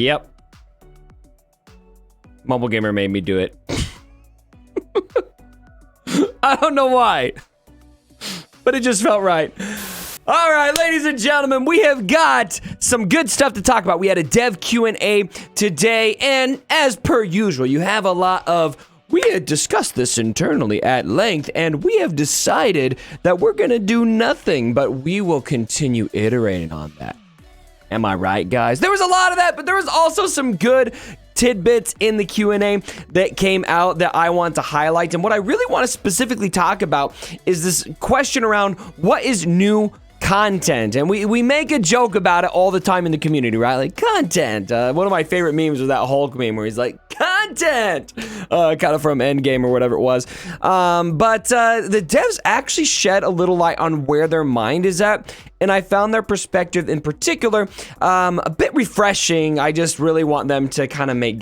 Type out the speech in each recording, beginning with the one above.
Yep. Mobile Gamer made me do it. I don't know why, but it just felt right. All right, ladies and gentlemen, we have got some good stuff to talk about. We had a dev Q&A today, and as per usual, you have a lot of, we had discussed this internally at length, and we have decided that we're going to do nothing, but we will continue iterating on that. Am I right, guys? There was a lot of that, but there was also some good tidbits in the Q&A that came out that I want to highlight. And what I really want to specifically talk about is this question around what is new content. And we make a joke about it all the time in the community, right? Like, content. One of my favorite memes was that Hulk meme where he's like, content! Kind of from Endgame or whatever it was. But the devs actually shed a little light on where their mind is at. And I found their perspective in particular a bit refreshing. I just really want them to kind of make,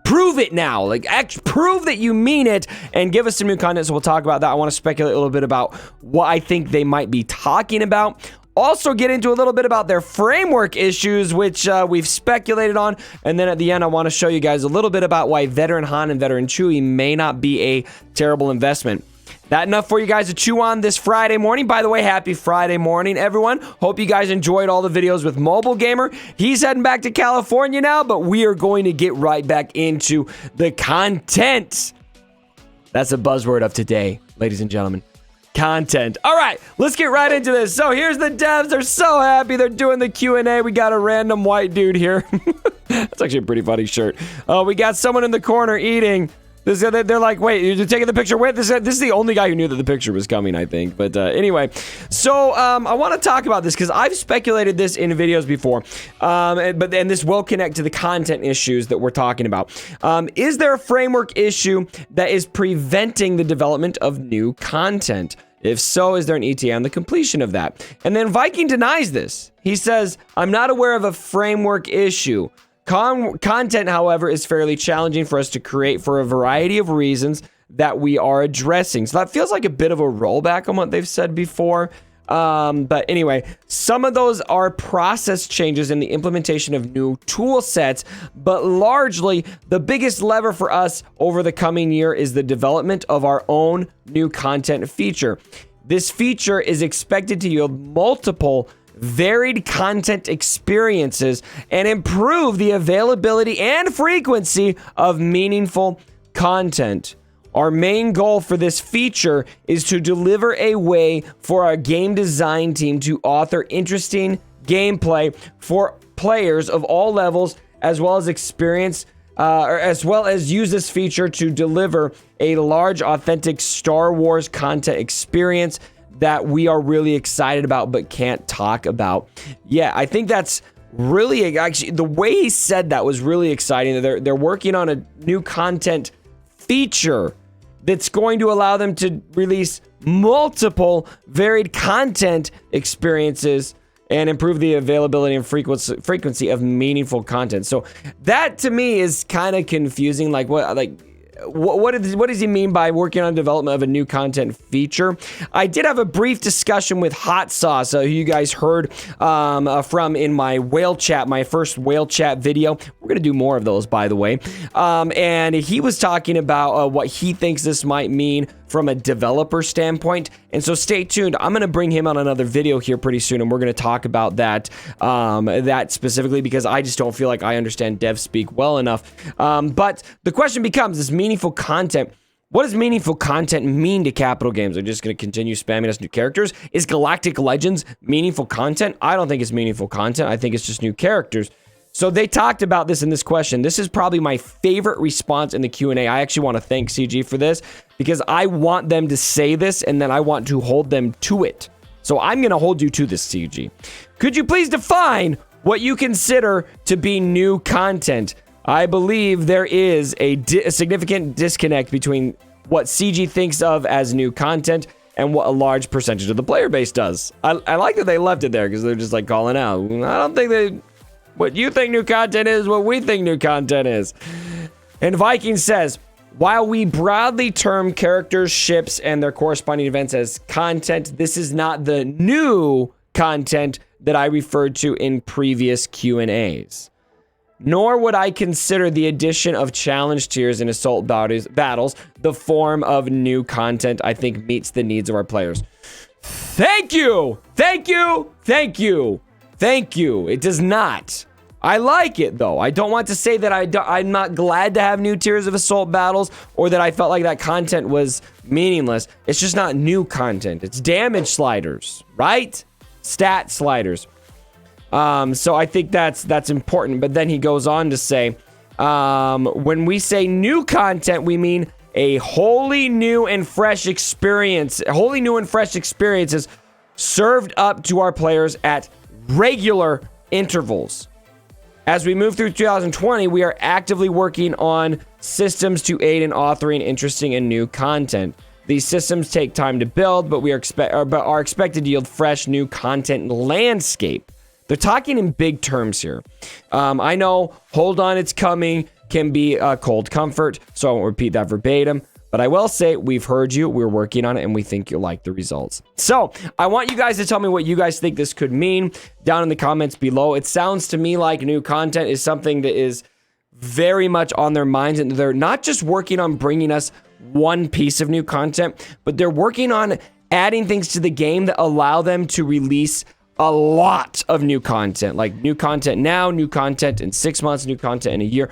prove it now. Like, prove that you mean it and give us some new content. So we'll talk about that. I want to speculate a little bit about what I think they might be talking about. Also get into a little bit about their framework issues, which we've speculated on. And then at the end, I want to show you guys a little bit about why Veteran Han and Veteran Chewie may not be a terrible investment. That enough for you guys to chew on this Friday morning. By the way, happy Friday morning, everyone. Hope you guys enjoyed all the videos with Mobile Gamer. He's heading back to California now, but we are going to get right back into the content. That's the buzzword of today, ladies and gentlemen. Content. All right, let's get right into this. So here's the devs. They're so happy. They're doing the Q&A. We got a random white dude here. That's actually a pretty funny shirt. We got someone in the corner eating. They're like, wait, you're taking the picture with? This is the only guy who knew that the picture was coming, I think. But anyway, so I want to talk about this because I've speculated this in videos before. And this will connect to the content issues that we're talking about. Is there a framework issue that is preventing the development of new content? If so, is there an ETA on the completion of that? And then Viking denies this. He says, I'm not aware of a framework issue. Content, however, is fairly challenging for us to create for a variety of reasons that we are addressing. So that feels like a bit of a rollback on what they've said before. But anyway, some of those are process changes in the implementation of new tool sets, but largely the biggest lever for us over the coming year is the development of our own new content feature. This feature is expected to yield multiple varied content experiences and improve the availability and frequency of meaningful content. Our main goal for this feature is to deliver a way for our game design team to author interesting gameplay for players of all levels, as well as use this feature to deliver a large, authentic Star Wars content experience that we are really excited about but can't talk about. Yeah, I think that's really, actually, the way he said that was really exciting. They're working on a new content feature that's going to allow them to release multiple varied content experiences and improve the availability and frequency of meaningful content. So that to me is kind of confusing. What does he mean by working on development of a new content feature? I did have a brief discussion with Hot Sauce, who you guys heard from in my whale chat, my first whale chat video. We're going to do more of those, by the way. And he was talking about what he thinks this might mean from a developer standpoint. And so stay tuned. I'm going to bring him on another video here pretty soon, and we're going to talk about that specifically because I just don't feel like I understand dev speak well enough. But the question becomes, is meaningful content. What does meaningful content mean to Capital Games? They're just going to continue spamming us new characters? Is Galactic Legends meaningful content? I don't think it's meaningful content. I think it's just new characters. So they talked about this in this question. This is probably my favorite response in the Q&A. I actually want to thank CG for this because I want them to say this and then I want to hold them to it. So I'm going to hold you to this, CG. Could you please define what you consider to be new content? I believe there is a significant disconnect between what CG thinks of as new content and what a large percentage of the player base does. I like that they left it there because they're just like calling out. I don't think what you think new content is what we think new content is. And Viking says, while we broadly term characters, ships, and their corresponding events as content, this is not the new content that I referred to in previous Q&As. nor would I consider the addition of challenge tiers in Assault battles the form of new content I think meets the needs of our players. Thank you! Thank you! Thank you! Thank you. It does not. I like it, though. I don't want to say that I'm not glad to have new tiers of Assault battles or that I felt like that content was meaningless. It's just not new content. It's damage sliders, right? Stat sliders. So I think that's important. But then he goes on to say, when we say new content, we mean a wholly new and fresh experience. Wholly new and fresh experiences served up to our players at regular intervals. As we move through 2020, we are actively working on systems to aid in authoring interesting and new content. These systems take time to build, but are expected to yield fresh new content landscape. They're talking in big terms here. I know, hold on, it's coming, can be a cold comfort, so I won't repeat that verbatim. But I will say, we've heard you, we're working on it, and we think you'll like the results. So, I want you guys to tell me what you guys think this could mean down in the comments below. It sounds to me like new content is something that is very much on their minds, and they're not just working on bringing us one piece of new content, but they're working on adding things to the game that allow them to release a lot of new content, like new content now, new content in 6 months, new content in a year,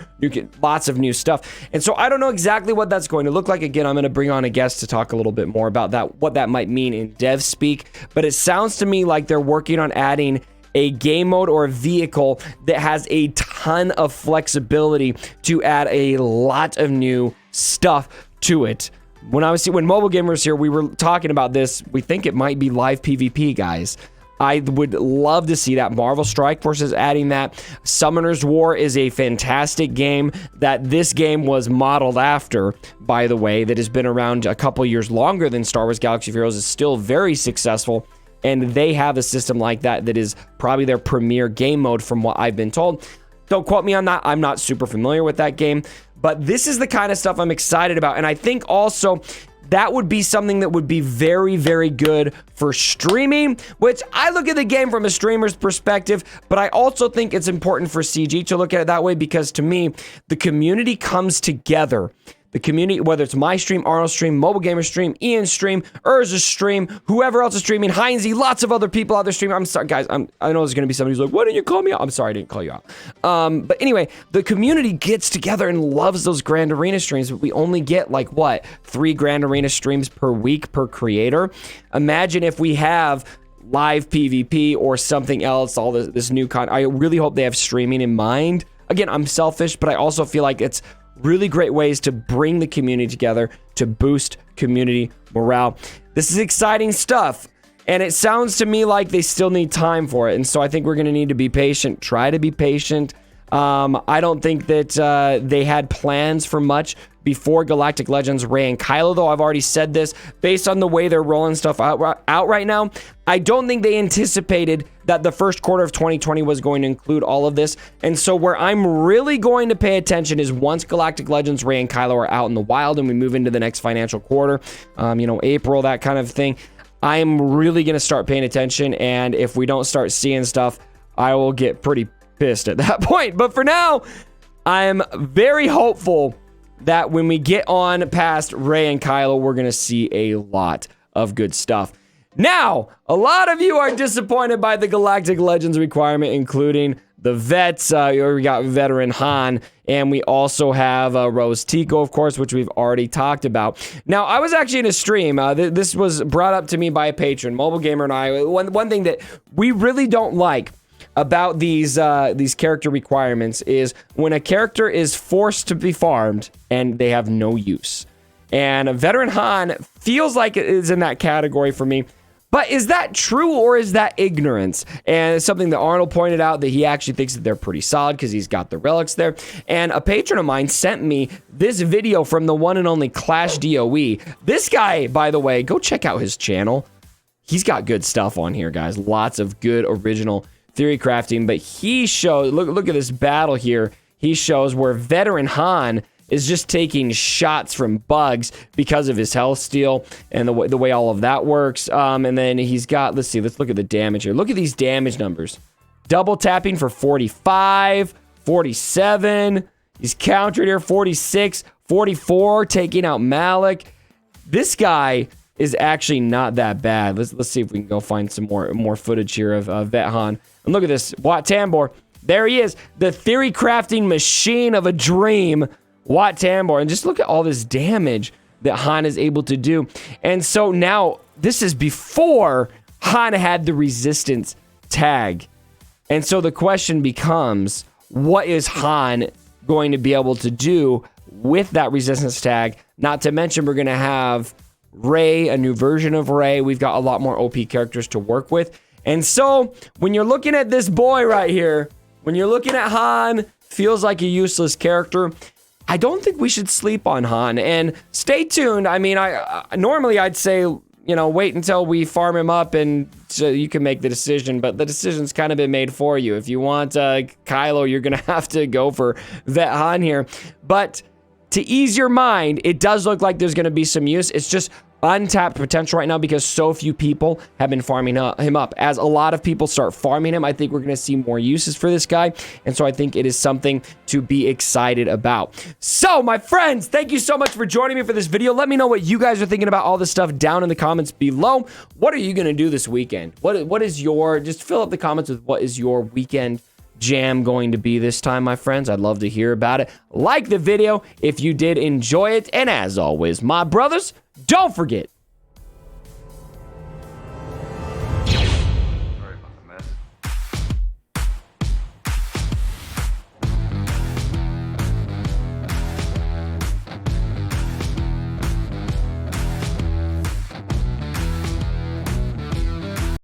lots of new stuff. And so I don't know exactly what that's going to look like. Again, I'm going to bring on a guest to talk a little bit more about that, what that might mean in dev speak. But it sounds to me like they're working on adding a game mode or a vehicle that has a ton of flexibility to add a lot of new stuff to it. When Mobile Gamer was here, we were talking about this. We think it might be live PvP, guys. I would love to see that. Marvel Strike Force is adding that. Summoner's War is a fantastic game that this game was modeled after, by the way, that has been around a couple years longer than Star Wars Galaxy of Heroes, is still very successful. And they have a system like that that is probably their premier game mode from what I've been told. Don't quote me on that. I'm not super familiar with that game. But this is the kind of stuff I'm excited about. And I think also that would be something that would be very, very good for streaming, which I look at the game from a streamer's perspective, but I also think it's important for CG to look at it that way because to me, the community comes together. The community, whether it's my stream, Arnold's stream, Mobile Gamer stream, Ian's stream, Urz's stream, whoever else is streaming, Heinzie, lots of other people out there streaming. I'm sorry, guys. I know there's going to be somebody who's like, why didn't you call me out? I'm sorry, I didn't call you out. But anyway, the community gets together and loves those Grand Arena streams. But we only get like, 3 Grand Arena streams per week per creator. Imagine if we have live PvP or something else, all this new content. I really hope they have streaming in mind. Again, I'm selfish, but I also feel like it's really great ways to bring the community together to boost community morale. This is exciting stuff, and it sounds to me like they still need time for it, and so I think we're going to need to be patient. Try to be patient. I don't think that they had plans for much before Galactic Legends Rey and Kylo, though. I've already said this. Based on the way they're rolling stuff out right now, I don't think they anticipated that the first quarter of 2020 was going to include all of this. And so where I'm really going to pay attention is once Galactic Legends Rey and Kylo are out in the wild and we move into the next financial quarter, April, that kind of thing, I'm really going to start paying attention. And if we don't start seeing stuff, I will get pretty pissed at that point. But for now, I'm very hopeful that when we get on past Rey and Kylo, we're going to see a lot of good stuff. Now, a lot of you are disappointed by the Galactic Legends requirement, including the vets. We got Veteran Han, and we also have Rose Tico, of course, which we've already talked about. Now, I was actually in a stream. This was brought up to me by a patron, Mobile Gamer and I. One thing that we really don't like about these character requirements is when a character is forced to be farmed and they have no use. And a Veteran Han feels like it is in that category for me. But is that true or is that ignorance? And it's something that Arnold pointed out that he actually thinks that they're pretty solid because he's got the relics there. And a patron of mine sent me this video from the one and only Clash DOE. This guy, by the way, go check out his channel. He's got good stuff on here, guys. Lots of good original theory crafting. But he shows, look at this battle here. He shows where Veteran Han is just taking shots from bugs because of his health steal and the way all of that works. And then he's got, let's look at the damage here. Look at these damage numbers. Double tapping for 45, 47. He's countered here. 46, 44, taking out Malik. This guy is actually not that bad. Let's see if we can go find some more footage here of Vet Han. And look at this. Wat Tambor. There he is. The theory crafting machine of a dream. Wat Tambor. And just look at all this damage that Han is able to do. And so now, this is before Han had the resistance tag. And so the question becomes, what is Han going to be able to do with that resistance tag? Not to mention, we're going to have Rey, a new version of Rey. We've got a lot more OP characters to work with. And so, when you're looking at this boy right here, when you're looking at Han, feels like a useless character, I don't think we should sleep on Han. And stay tuned. I mean, normally I'd say, wait until we farm him up and so you can make the decision, but the decision's kind of been made for you. If you want Kylo, you're going to have to go for Vet Han here. But to ease your mind, it does look like there's going to be some use. It's just untapped potential right now because so few people have been farming him up. As a lot of people start farming him, I think we're going to see more uses for this guy. And so I think it is something to be excited about. So, my friends, thank you so much for joining me for this video. Let me know what you guys are thinking about all this stuff down in the comments below. What are you going to do this weekend? What is your, just fill up the comments with what is your weekend jam going to be this time, my friends. I'd love to hear about it. Like the video if you did enjoy it. And as always, my brothers, don't forget